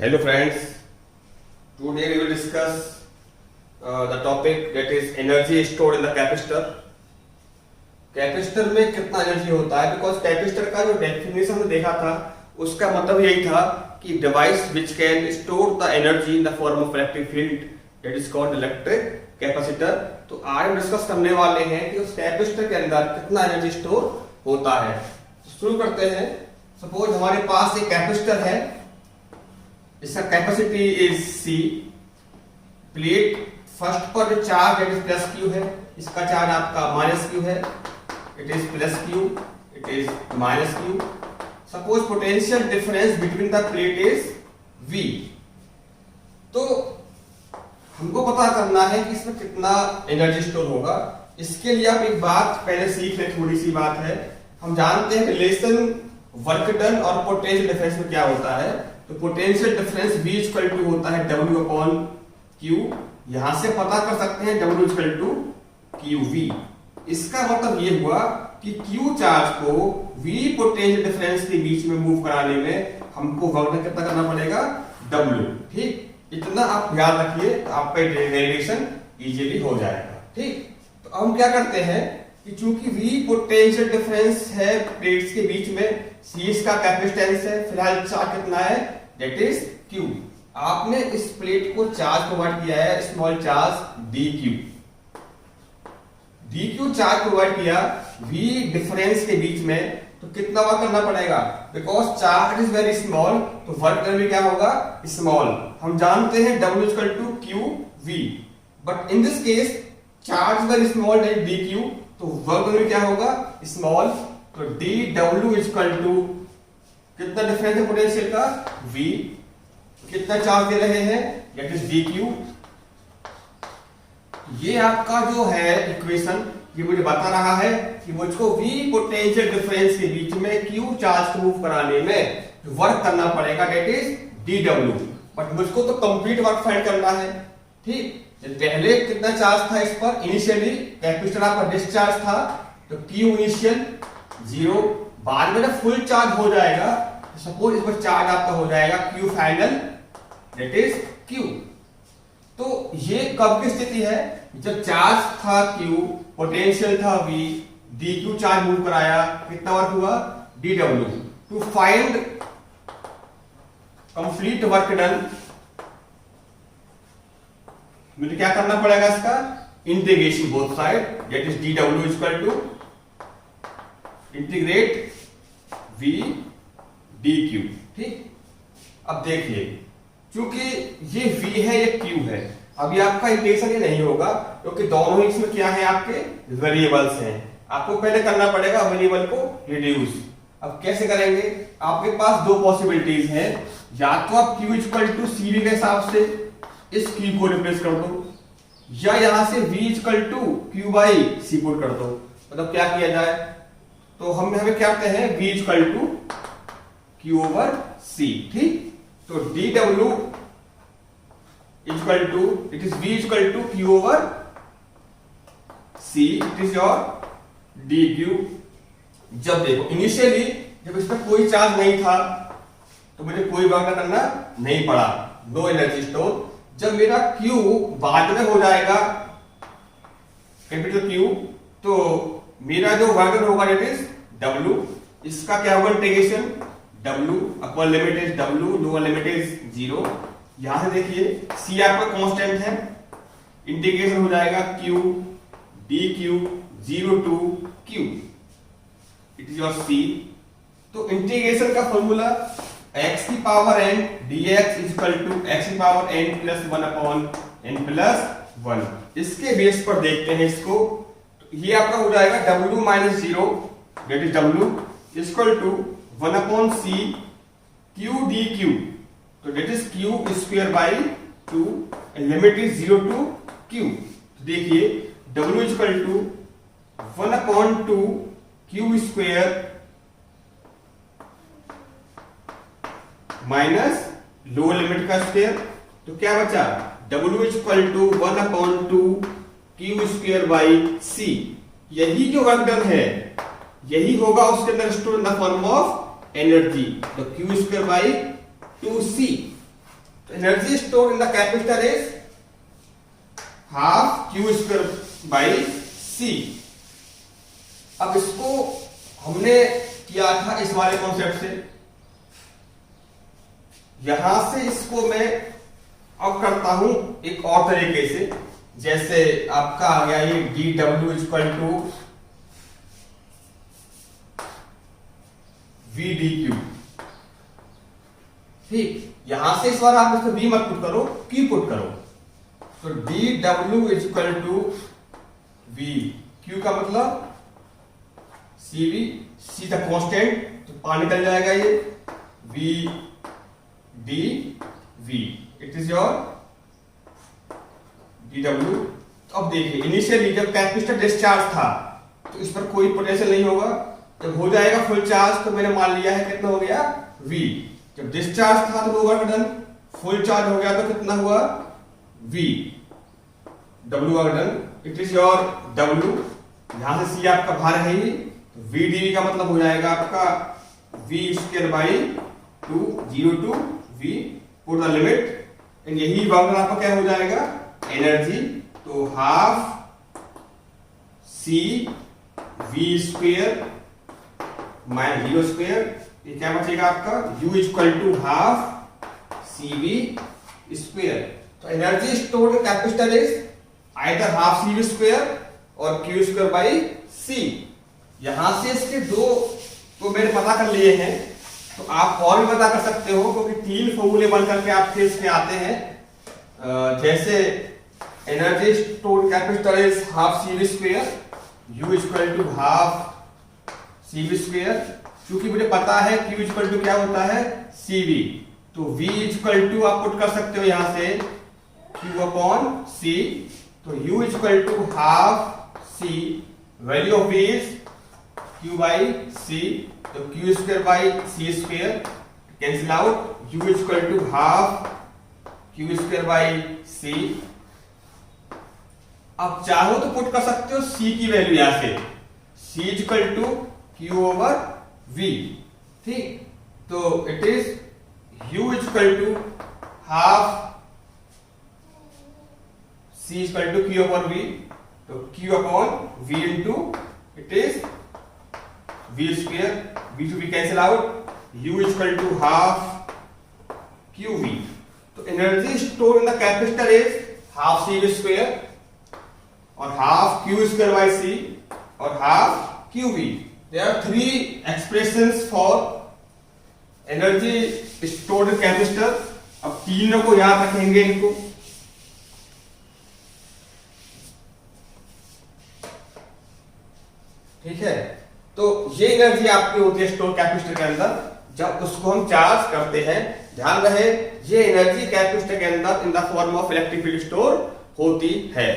Hello friends, today we will discuss the topic that is energy stored in the capacitor. Capacitor में कितना energy होता है? Because capacitor का जो definition हमने देखा था उसका मतलब यही था कि device which can store the energy in the form of electric field that is called electric capacitor. तो आज हम डिस्कस करने वाले हैं कि उस कैपेसिटर के अंदर कितना एनर्जी स्टोर होता है। तो शुरू करते हैं। सपोज हमारे पास एक कैपेसिटर है, इसका capacity is C. Plate first पर जो charge that is plus Q है, इसका चार्ज आपका माइनस क्यू है। It is plus Q, it is minus Q. Suppose potential difference between the plate is V। तो हमको पता करना है कि इसमें कितना एनर्जी स्टोर होगा। इसके लिए आप एक बात पहले सीख लें, थोड़ी सी बात है। हम जानते हैं रिलेशन वर्क डन और पोटेंशियल डिफरेंस में क्या होता है। तो potential difference V equal to होता है W अपॉन Q। यहां से पता कर सकते हैं W इक्वल टू QV। इसका मतलब ये हुआ कि Q चार्ज को V पोटेंशियल डिफरेंस के बीच में मूव कराने में हमको वर्क कितना करना पड़ेगा, W। ठीक, इतना आप याद रखिए तो आपका डेरिवेशन इजीली हो जाएगा। ठीक, तो अब हम क्या करते हैं कि चूंकि V पोटेंशियल डिफरेंस है प्लेट्स के बीच में, C इसका कैपेसिटेंस है, फिलहाल चार्ज कितना है दैट इज Q। आपने इस प्लेट को चार्ज प्रोवाइड किया है small charge dq charge provide किया V डिफरेंस के बीच में। तो कितना वर्क करना पड़ेगा, because charge is very small तो वर्क डन भी क्या होगा, स्मॉल। हम जानते हैं W equal to QV, but in this case charge very small that dq, तो वर्क डन भी क्या होगा, स्मॉल। तो dW इक्वल टू कितना डिफरेंस है पोटेंशियल का, V। कितना चार्ज दे रहे हैं दैट इज dq। ये आपका जो है इक्वेशन, ये मुझे बता रहा है कि मुझको V पोटेंशियल डिफरेंस के बीच में Q चार्ज को मूव कराने में जो वर्क करना पड़ेगा दैट इज dW। बट मुझको तो कंप्लीट वर्क फाइंड करना है। ठीक, पहले कितना चार्ज था इस पर, इनिशियली कैपेसिटर आपका डिस्चार्ज था तो Q इनिशियल 0। बाद में जब फुल चार्ज हो जाएगा, सपोज इस पर चार्ज आपका हो जाएगा Q final that is Q। तो ये कब की स्थिति है, जब चार्ज था Q, पोटेंशियल था V, dq चार्ज मूव कराया, कितना वर्क हुआ dW। To find complete work done मुझे क्या करना पड़ेगा, इसका integration both side that is dW equal to integrate V dq। ठीक, अब देखिए चूंकि ये V है ये Q है, अभी आपका इंटीग्रेशन ये नहीं होगा क्योंकि दोनों ही इसमें क्या है, आपके वेरिएबल्स हैं। आपको पहले करना पड़ेगा वेरिएबल को रिड्यूस। अब कैसे करेंगे, आपके पास दो पॉसिबिलिटीज हैं। या तो आप Q इक्वल टू CV के हिसाब से इस Q को रिप्लेस कर दो, या यहां से V equal to Q by C put कर दो। मतलब क्या किया जाए, तो हम हमें क्या कहते हैं V equal to Q over C। ठीक, तो dW equal to it is V equal to Q over C, it is your dQ। जब देखो इनिशियली जब इस पर कोई चार्ज नहीं था तो मुझे कोई वर्क करना नहीं पड़ा, नो एनर्जी स्टोर। जब मेरा Q बाद में हो जाएगा कैपिटल Q, तो मेरा जो वर्क होगा दैट इज W। इसका क्या होगा integration, W upper limit is W, lower limit is 0। यहां से देखिए C आपका कांस्टेंट है, इंटीग्रेशन हो जाएगा Q dQ 0 to Q, it is your C। तो इंटीग्रेशन का फॉर्मूला x की power n dx equal to x की power n plus 1 upon n plus 1। इसके बेस पर देखते हैं इसको। ये आपका हो जाएगा W minus 0 that is W equal to 1 upon C Q dQ, तो that is Q square by 2 and limit is 0 to Q। तो देखिए W equal to 1 upon 2 Q square minus lower limit का स्क्वायर, तो क्या बचा W equal to 1 upon 2 Q square by C। यही जो work done है यही होगा उसके अंदर store in the form of energy, तो Q स्क्वायर बाई 2C। तो energy store in the capacitor is half Q square by C. अब इसको हमने किया था इस वाले कॉन्सेप्ट से, यहां से इसको मैं अब करता हूं एक और तरीके से। जैसे आपका आ गया ये D W equal to V D Q. ठीक, यहां से इस बार आप इसको वी मत पुट करो, क्यू पुट करो। तो D W equal to V Q का मतलब C V, C the constant तो पानी निकल जाएगा ये, V D V, it is your D W. तो अब देखिए इनिशियली जब कैपेसिटर डिस्चार्ज था तो इस पर कोई पोटेंशियल नहीं होगा, जब हो जाएगा फुल चार्ज तो मैंने मान लिया है कितना हो गया V। जब डिस्चार्ज था तो लो वर्क डन, फुल चार्ज हो गया तो कितना हुआ V, W work done, it is your W। यहां से C आपका भार है ही, तो VdV का मतलब हो जाएगा आपका V square by 2, 0 to V, put the limit, and यही वर्क डन आपका क्या हो जाएगा एनर्जी। तो half C V square minus 0 square, ये क्या बचेगा आपका U equal to half CV square. तो energy stored in capacitor is either half CV square or Q square by C। यहां से इसके दो तो मैंने पता कर लिए हैं, तो आप और भी पता कर सकते हो क्योंकि तीन फॉर्मूले बनकर के आपके इसमें आते हैं। जैसे energy stored capacitor is half CV square, U equal to half CV square, क्योंकि मुझे पता है Q इक्वल टू क्या होता है CV, तो V इक्वल टू आप पुट कर सकते हो यहां से Q अपॉन C, तो U equal to half C, value of V is Q by C, तो Q square by C square cancel out, U equal to half Q square by C। आप चाहो तो पुट कर सकते हो C की value यहां से, C equal to Q over V। ठीक, तो it is U equal to half C equal to Q over V, तो Q upon V into it is V square, V to V cancel out, U equal to half QV। तो energy store in the capacitor is half CV square or half Q square by C or half QV। There are three expressions for energy stored in capacitor। अब तीनों को याद रखेंगे इनको। ठीक है, तो ये एनर्जी आपकी होती है स्टोर कैपेसिटर के अंदर जब उसको हम चार्ज करते हैं। ध्यान रहे ये एनर्जी कैपेसिटर के अंदर इन the form of electric field store होती है।